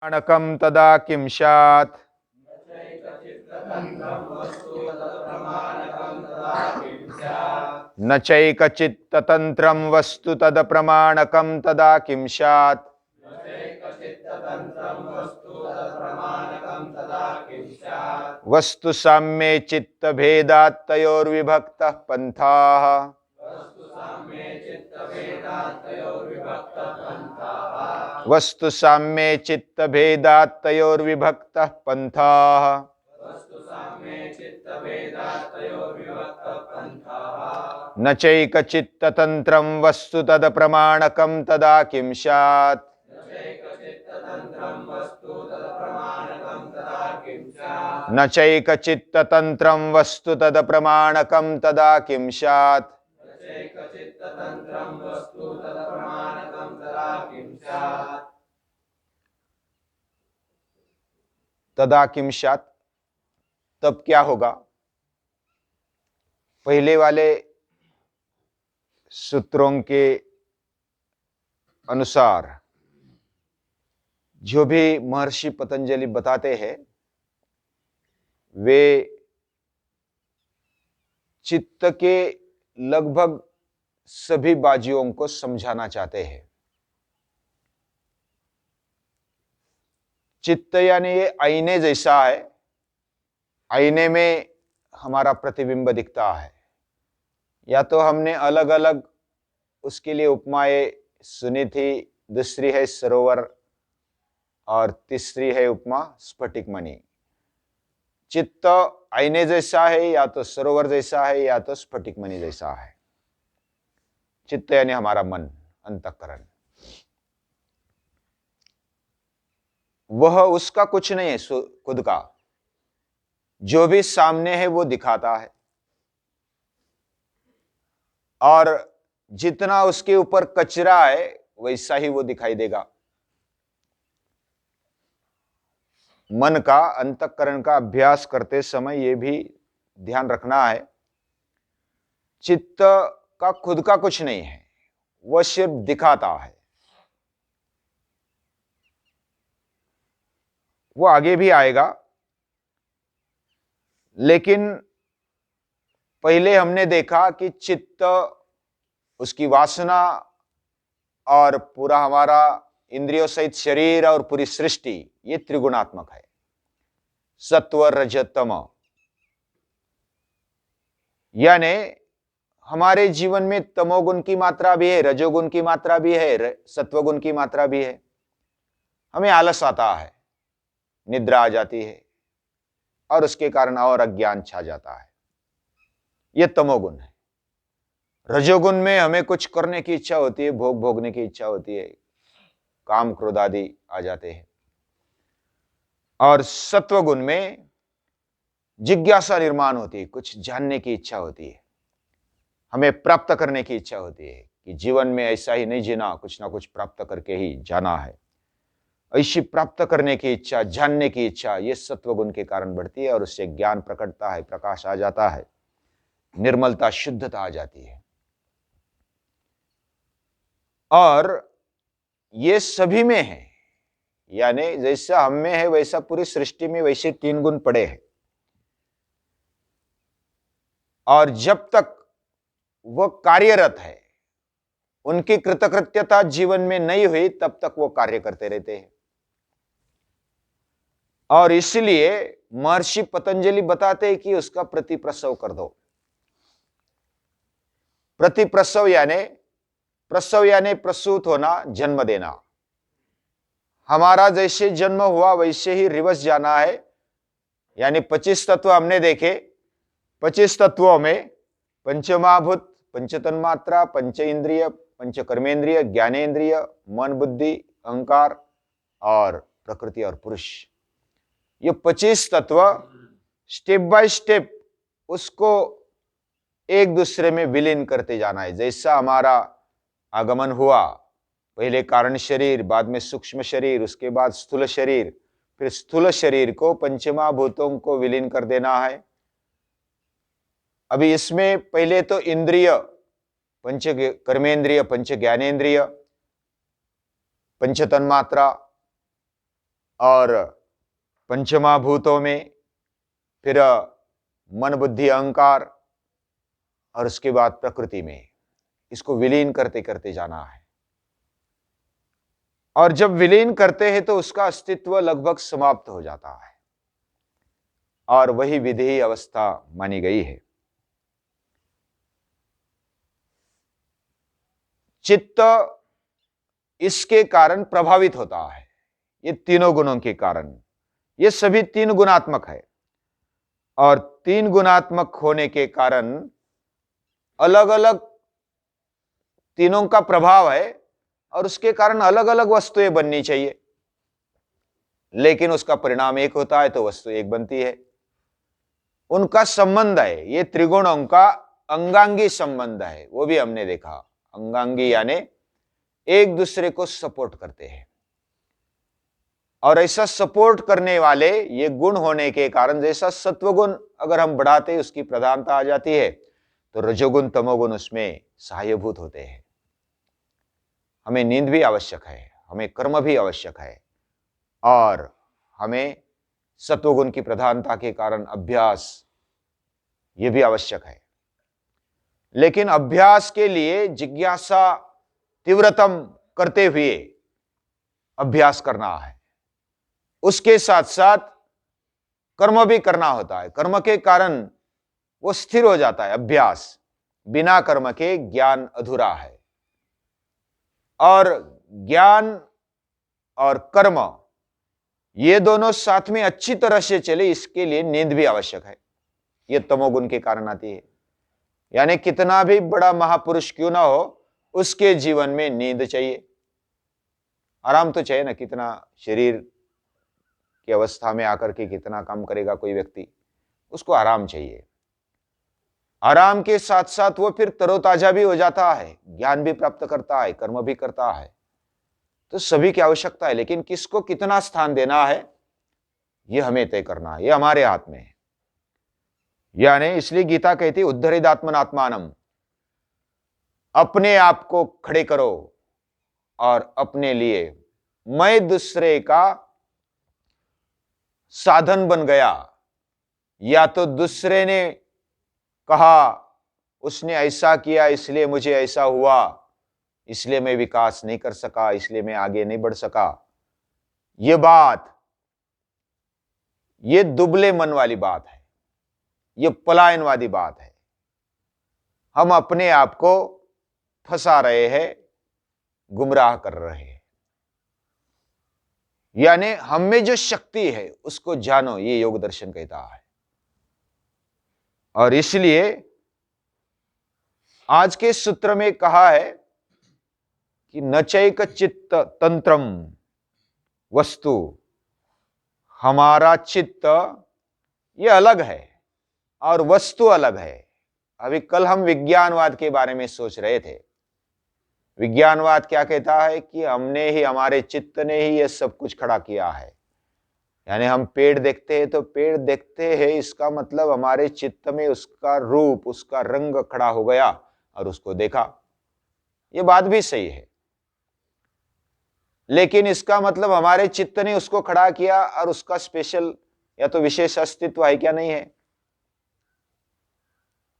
प्रमाणकं तदा किं स्यात्। न चैकचित्ततन्त्रं वस्तु तदप्रमाणकं तदा किं स्यात्। वस्तु साम्ये चित्तभेदात् तयोर्विभक्तः पन्थाः। वस्तु साम्ये चित्तभेदात् तयोर्विभक्तः पन्थाः। न चैकचित्ततन्त्रं वस्तु तदप्रमाणकं तदा किं स्यात्। न चैकचित्ततन्त्रं वस्तु तदप्रमाणकं तदा किं स्यात्। तदा किं स्यात्, तब क्या होगा। पहले वाले सूत्रों के अनुसार जो भी महर्षि पतंजलि बताते हैं वे चित्त के लगभग सभी बाजुओं को समझाना चाहते हैं। चित्त यानी ये आईने जैसा है। आईने में हमारा प्रतिबिंब दिखता है, या तो हमने अलग अलग उसके लिए उपमाएं सुनी थी। दूसरी है सरोवर और तीसरी है उपमा स्फटिक मणि। चित्त आईने जैसा है, या तो सरोवर जैसा है, या तो स्फटिक मणि जैसा है। चित्त यानी हमारा मन, अंतःकरण। वह उसका कुछ नहीं है खुद का, जो भी सामने है वो दिखाता है, और जितना उसके ऊपर कचरा है वैसा ही वो दिखाई देगा। मन का, अंतःकरण का अभ्यास करते समय ये भी ध्यान रखना है, चित्त का खुद का कुछ नहीं है, वह सिर्फ दिखाता है। वो आगे भी आएगा, लेकिन पहले हमने देखा कि चित्त, उसकी वासना और पूरा हमारा इंद्रियों सहित शरीर और पूरी सृष्टि ये त्रिगुणात्मक है, सत्व रज तम। यानी हमारे जीवन में तमोगुण की मात्रा भी है, रजोगुण की मात्रा भी है, सत्वगुण की मात्रा भी है। हमें आलस आता है, निद्रा आ जाती है, और उसके कारण और अज्ञान छा जाता है। यह तमोगुण है। रजोगुण में हमें कुछ करने की इच्छा होती है, भोग भोगने की इच्छा होती है, काम क्रोध आदि आ जाते हैं। और सत्वगुण में जिज्ञासा निर्माण होती है, कुछ जानने की इच्छा होती है, हमें प्राप्त करने की इच्छा होती है कि जीवन में ऐसा ही नहीं जीना, कुछ ना कुछ प्राप्त करके ही जाना है। ऐसी प्राप्त करने की इच्छा, जानने की इच्छा, ये सत्वगुण के कारण बढ़ती है, और उससे ज्ञान प्रकटता है, प्रकाश आ जाता है, निर्मलता, शुद्धता आ जाती है। और ये सभी में है, यानी जैसा हम में है वैसा पूरी सृष्टि में वैसे तीन गुण पड़े हैं। और जब तक वो कार्यरत है, उनकी कृतकृत्यता जीवन में नहीं हुई, तब तक वो कार्य करते रहते हैं। और इसलिए महर्षि पतंजलि बताते हैं कि उसका प्रतिप्रसव कर दो। प्रतिप्रसव यानी, प्रसव यानी प्रसूत होना, जन्म देना। हमारा जैसे जन्म हुआ वैसे ही रिवर्स जाना है। यानी 25 तत्व हमने देखे, 25 तत्वों में पंचमहाभूत, पंचतन्मात्रा, पंच इंद्रिय, पंच कर्मेंद्रिय, ज्ञानेन्द्रिय, मन, बुद्धि, अहंकार और प्रकृति और पुरुष, ये 25 तत्व स्टेप बाय स्टेप उसको एक दूसरे में विलीन करते जाना है। जैसा हमारा आगमन हुआ, पहले कारण शरीर, बाद में सूक्ष्म शरीर, उसके बाद स्थूल शरीर, फिर स्थूल शरीर को पंचमहाभूतों को विलीन कर देना है। अभी इसमें पहले तो इंद्रिय, पंच कर्मेंद्रिय, पंच ज्ञानेन्द्रिय, पंच तन्मात्रा, और पंचमहाभूतों में, फिर मन बुद्धि अहंकार, और उसके बाद प्रकृति में, इसको विलीन करते करते जाना है। और जब विलीन करते हैं तो उसका अस्तित्व लगभग समाप्त हो जाता है, और वही विधेय अवस्था मानी गई है। चित्त इसके कारण प्रभावित होता है, ये तीनों गुणों के कारण। ये सभी तीन गुणात्मक है, और तीन गुणात्मक होने के कारण अलग अलग तीनों का प्रभाव है, और उसके कारण अलग अलग वस्तुएं बननी चाहिए, लेकिन उसका परिणाम एक होता है तो वस्तु एक बनती है। उनका संबंध है, ये त्रिगुणों का अंगांगी संबंध है, वो भी हमने देखा। अंगांगी यानी एक दूसरे को सपोर्ट करते हैं, और ऐसा सपोर्ट करने वाले ये गुण होने के कारण, जैसा सत्वगुण अगर हम बढ़ाते उसकी प्रधानता आ जाती है, तो रजोगुण तमोगुण उसमें सहायभूत होते हैं। हमें नींद भी आवश्यक है, हमें कर्म भी आवश्यक है, और हमें सत्वगुण की प्रधानता के कारण अभ्यास ये भी आवश्यक है। लेकिन अभ्यास के लिए जिज्ञासा तीव्रतम करते हुए अभ्यास करना है, उसके साथ साथ कर्म भी करना होता है। कर्म के कारण वो स्थिर हो जाता है अभ्यास। बिना कर्म के ज्ञान अधूरा है, और ज्ञान और कर्म ये दोनों साथ में अच्छी तरह से चले, इसके लिए नींद भी आवश्यक है। ये तमोगुण के कारण आती है। यानी कितना भी बड़ा महापुरुष क्यों ना हो, उसके जीवन में नींद चाहिए, आराम तो चाहिए ना। कितना शरीर की अवस्था में आकर के कितना काम करेगा कोई व्यक्ति, उसको आराम चाहिए। आराम के साथ साथ वो फिर तरोताजा भी हो जाता है, ज्ञान भी प्राप्त करता है, कर्म भी करता है। तो सभी की आवश्यकता है, लेकिन किसको कितना स्थान देना है ये हमें तय करना है, ये हमारे हाथ में है। यानी इसलिए गीता कहती है उद्धरिदात्मनात्मानम, अपने आप को खड़े करो और अपने लिए। मैं दूसरे का साधन बन गया, या तो दूसरे ने कहा उसने ऐसा किया इसलिए मुझे ऐसा हुआ, इसलिए मैं विकास नहीं कर सका, इसलिए मैं आगे नहीं बढ़ सका। ये बात, ये दुबले मन वाली बात है, ये पलायनवादी बात है। हम अपने आप को फंसा रहे हैं, गुमराह कर रहे हैं। यानी हम में जो शक्ति है उसको जानो, ये योग दर्शन कहता है। और इसलिए आज के सूत्र में कहा है कि नचैक चित्त तंत्रम वस्तु, हमारा चित्त ये अलग है और वस्तु अलग है। अभी कल हम विज्ञानवाद के बारे में सोच रहे थे। विज्ञानवाद क्या कहता है कि हमने ही, हमारे चित्त ने ही ये सब कुछ खड़ा किया है। यानी हम पेड़ देखते हैं तो पेड़ देखते हैं, इसका मतलब हमारे चित्त में उसका रूप, उसका रंग खड़ा हो गया और उसको देखा। ये बात भी सही है, लेकिन इसका मतलब हमारे चित्त ने उसको खड़ा किया और उसका स्पेशल या तो विशेष अस्तित्व है क्या? नहीं है।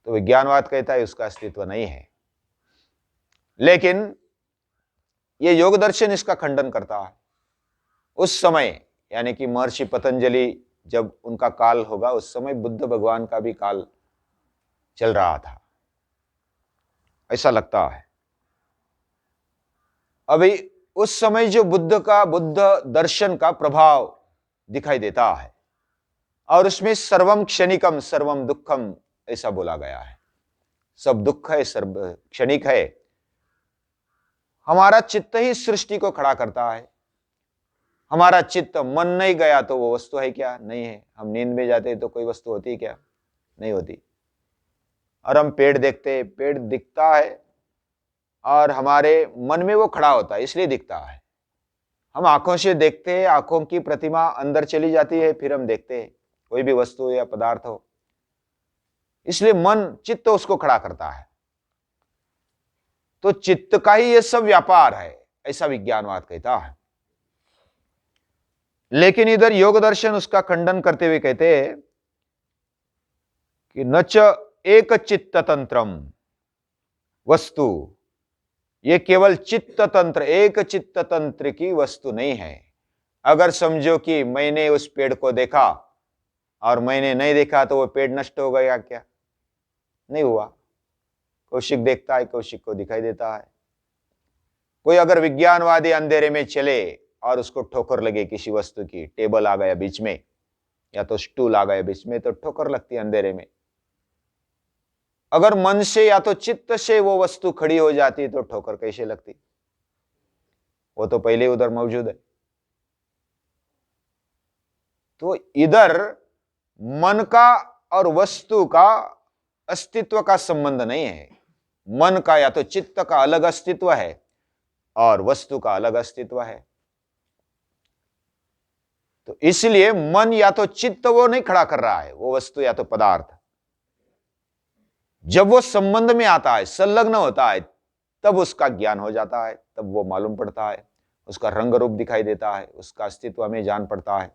तो विज्ञानवाद कहता है उसका अस्तित्व नहीं है। लेकिन ये योग दर्शन इसका खंडन करता है। उस समय यानी कि महर्षि पतंजलि जब उनका काल होगा, उस समय बुद्ध भगवान का भी काल चल रहा था, ऐसा लगता है। अभी उस समय जो बुद्ध दर्शन का प्रभाव दिखाई देता है, और उसमें सर्वम क्षणिकम सर्वम दुखम ऐसा बोला गया है। सब दुख है, सर्व क्षणिक है। हमारा चित्त ही सृष्टि को खड़ा करता है। हमारा चित्त मन नहीं गया तो वो वस्तु है क्या? नहीं है। हम नींद में जाते तो कोई वस्तु होती क्या? नहीं होती। और हम पेड़ देखते, पेड़ दिखता है और हमारे मन में वो खड़ा होता है, इसलिए दिखता है। हम आंखों से देखते हैं, आंखों की प्रतिमा अंदर चली जाती है, फिर हम देखते हैं कोई भी वस्तु या पदार्थ हो, इसलिए मन चित्त उसको खड़ा करता है। तो चित्त का ही ये सब व्यापार है, ऐसा विज्ञानवाद कहता है। लेकिन इधर योग दर्शन उसका खंडन करते हुए कहते हैं कि न च एक चित्त तंत्रम वस्तु, ये केवल चित्त तंत्र, एक चित्त तंत्र की वस्तु नहीं है। अगर समझो कि मैंने उस पेड़ को देखा और मैंने नहीं देखा तो वो पेड़ नष्ट हो गया क्या? नहीं हुआ। कौशिक देखता है, कौशिक को दिखाई देता है। कोई अगर विज्ञानवादी अंधेरे में चले और उसको ठोकर लगे किसी वस्तु की, टेबल आ गया बीच में या तो स्टूल आ गया बीच में, तो ठोकर लगती है अंधेरे में। अगर मन से या तो चित्त से वो वस्तु खड़ी हो जाती तो ठोकर कैसे लगती? वो तो पहले उधर मौजूद है। तो इधर मन का और वस्तु का अस्तित्व का संबंध नहीं है। मन का या तो चित्त का अलग अस्तित्व है और वस्तु का अलग अस्तित्व है। तो इसलिए मन या तो चित्त वो नहीं खड़ा कर रहा है, वो वस्तु या तो पदार्थ। जब वो संबंध में आता है, संलग्न होता है, तब उसका ज्ञान हो जाता है, तब वो मालूम पड़ता है, उसका रंग रूप दिखाई देता है, उसका अस्तित्व हमें जान पड़ता है।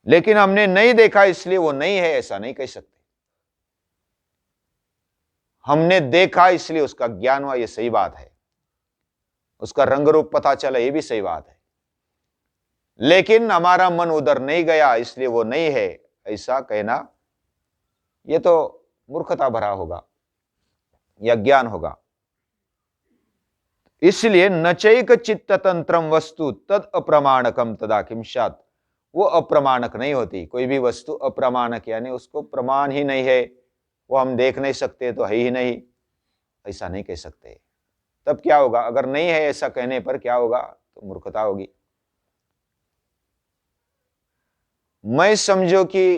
लेकिन हमने नहीं देखा इसलिए वो नहीं है, ऐसा नहीं कह सकते। हमने देखा इसलिए उसका ज्ञान हुआ, ये सही बात है। उसका रंग रूप पता चला, ये भी सही बात है। लेकिन हमारा मन उधर नहीं गया इसलिए वो नहीं है, ऐसा कहना ये तो मूर्खता भरा होगा या ज्ञान होगा। इसलिए नचैक चित्त तंत्रम वस्तु तद अप्रमाणकम तदा किंशात, वो अप्रमाणक नहीं होती। कोई भी वस्तु अप्रमाणक यानी उसको प्रमाण ही नहीं है, वो हम देख नहीं सकते तो है ही नहीं, ऐसा नहीं कह सकते। तब क्या होगा? अगर नहीं है ऐसा कहने पर क्या होगा? तो मूर्खता होगी। मैं समझो कि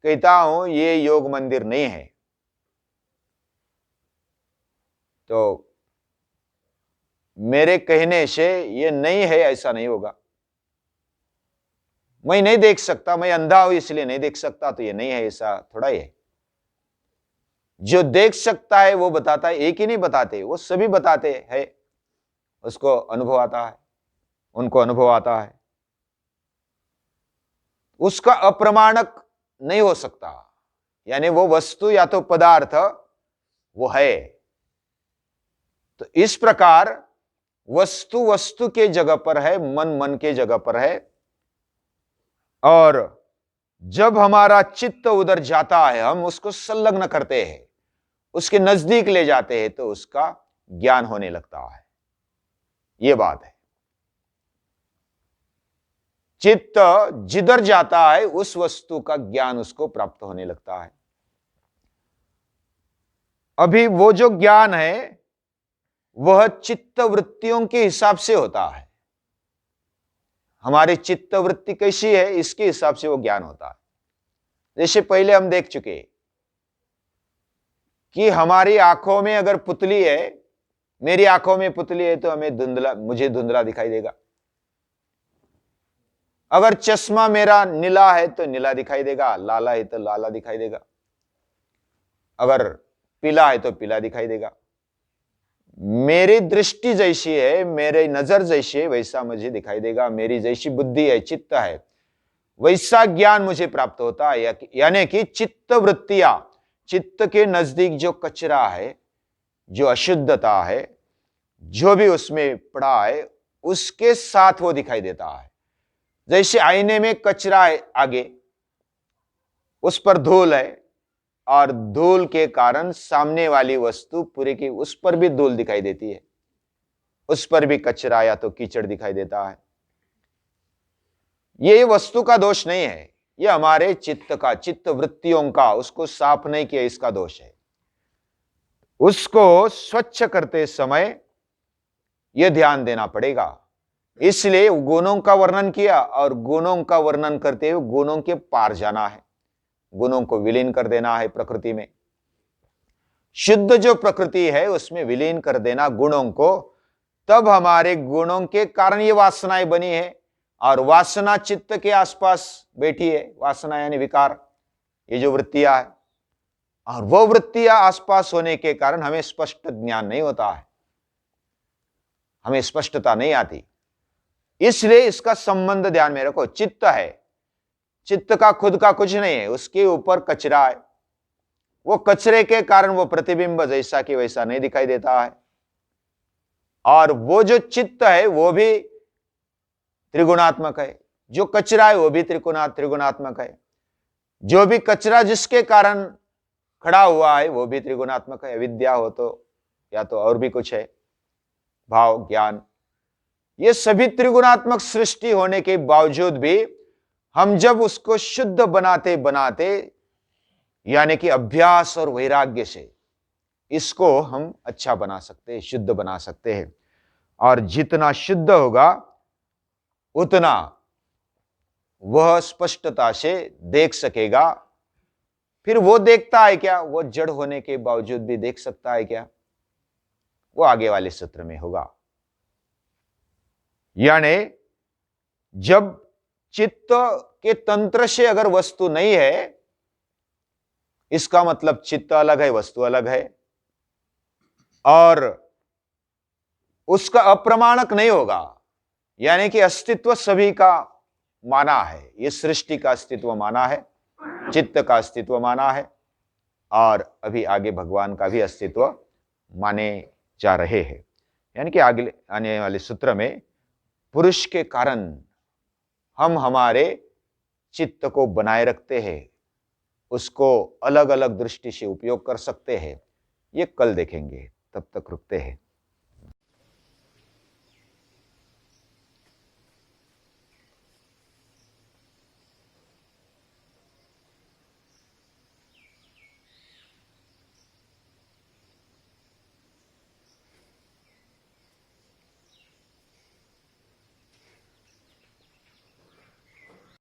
कहता हूं ये योग मंदिर नहीं है, तो मेरे कहने से ये नहीं है ऐसा नहीं होगा। मैं नहीं देख सकता, मैं अंधा हूं इसलिए नहीं देख सकता तो ये नहीं है ऐसा थोड़ा ही है। जो देख सकता है वो बताता है, एक ही नहीं बताते, वो सभी बताते हैं। उसको अनुभव आता है, उनको अनुभव आता है। उसका अप्रमाणक नहीं हो सकता, यानी वो वस्तु या तो पदार्थ वो है। तो इस प्रकार वस्तु वस्तु के जगह पर है, मन मन के जगह पर है। और जब हमारा चित्त उधर जाता है, हम उसको संलग्न करते हैं, उसके नजदीक ले जाते हैं, तो उसका ज्ञान होने लगता है। यह बात है। चित्त जिधर जाता है उस वस्तु का ज्ञान उसको प्राप्त होने लगता है। अभी वो जो ज्ञान है वह चित्त वृत्तियों के हिसाब से होता है। हमारी चित्त वृत्ति कैसी है इसके हिसाब से वो ज्ञान होता है। जैसे पहले हम देख चुके कि हमारी आंखों में अगर पुतली है, मेरी आंखों में पुतली है तो हमें धुंधला, मुझे धुंधला दिखाई देगा। अगर चश्मा मेरा नीला है तो नीला दिखाई देगा, लाला है तो लाला दिखाई देगा, अगर पीला है तो पीला दिखाई देगा। मेरी दृष्टि जैसी है, मेरी नजर जैसी है, वैसा मुझे दिखाई देगा। मेरी जैसी बुद्धि है, चित्त है, वैसा ज्ञान मुझे प्राप्त होता है। यानी कि चित्त वृत्तियां, चित्त के नजदीक जो कचरा है, जो अशुद्धता है, जो भी उसमें पड़ा है, उसके साथ वो दिखाई देता है। जैसे आईने में कचरा है आगे, उस पर धूल है और धूल के कारण सामने वाली वस्तु पूरी की उस पर भी धूल दिखाई देती है, उस पर भी कचरा या तो कीचड़ दिखाई देता है। ये वस्तु का दोष नहीं है, ये हमारे चित्त का, चित्त वृत्तियों का, उसको साफ नहीं किया इसका दोष है। उसको स्वच्छ करते समय यह ध्यान देना पड़ेगा। इसलिए गुणों का वर्णन किया और गुणों का वर्णन करते हुए गुणों के पार जाना है, गुणों को विलीन कर देना है प्रकृति में। शुद्ध जो प्रकृति है उसमें विलीन कर देना गुणों को, तब हमारे गुणों के कारण ये वासनाएं बनी है। और वासना चित्त के आसपास बैठी है, वासना यानी विकार, ये जो वृत्तियां है, और वो वृत्तियां आसपास होने के कारण हमें स्पष्ट ज्ञान नहीं होता है, हमें स्पष्टता नहीं आती। इसलिए इसका संबंध ध्यान में रखो। चित्त है, चित्त का खुद का कुछ नहीं है, उसके ऊपर कचरा है। वो कचरे के कारण वो प्रतिबिंब जैसा कि वैसा नहीं दिखाई देता है। और वो जो चित्त है वो भी त्रिगुणात्मक है, जो कचरा है वो भी त्रिगुणात्मक है। जो भी कचरा जिसके कारण खड़ा हुआ है वो भी त्रिगुणात्मक है। अविद्या हो तो या तो और भी कुछ है, भाव, ज्ञान, ये सभी त्रिगुणात्मक सृष्टि होने के बावजूद भी हम जब उसको शुद्ध बनाते बनाते, यानी कि अभ्यास और वैराग्य से इसको हम अच्छा बना सकते हैं, शुद्ध बना सकते हैं। और जितना शुद्ध होगा उतना वह स्पष्टता से देख सकेगा। फिर वो देखता है क्या? वो जड़ होने के बावजूद भी देख सकता है क्या? वो आगे वाले सत्र में होगा। यानी जब चित्त के तंत्र से अगर वस्तु नहीं है, इसका मतलब चित्त अलग है, वस्तु अलग है, और उसका अप्रमाणक नहीं होगा। यानी कि अस्तित्व सभी का माना है, ये सृष्टि का अस्तित्व माना है, चित्त का अस्तित्व माना है, और अभी आगे भगवान का भी अस्तित्व माने जा रहे हैं। यानी कि आगे आने वाले सूत्र में पुरुष के कारण हम हमारे चित्त को बनाए रखते हैं, उसको अलग अलग दृष्टि से उपयोग कर सकते हैं। ये कल देखेंगे, तब तक रुकते हैं।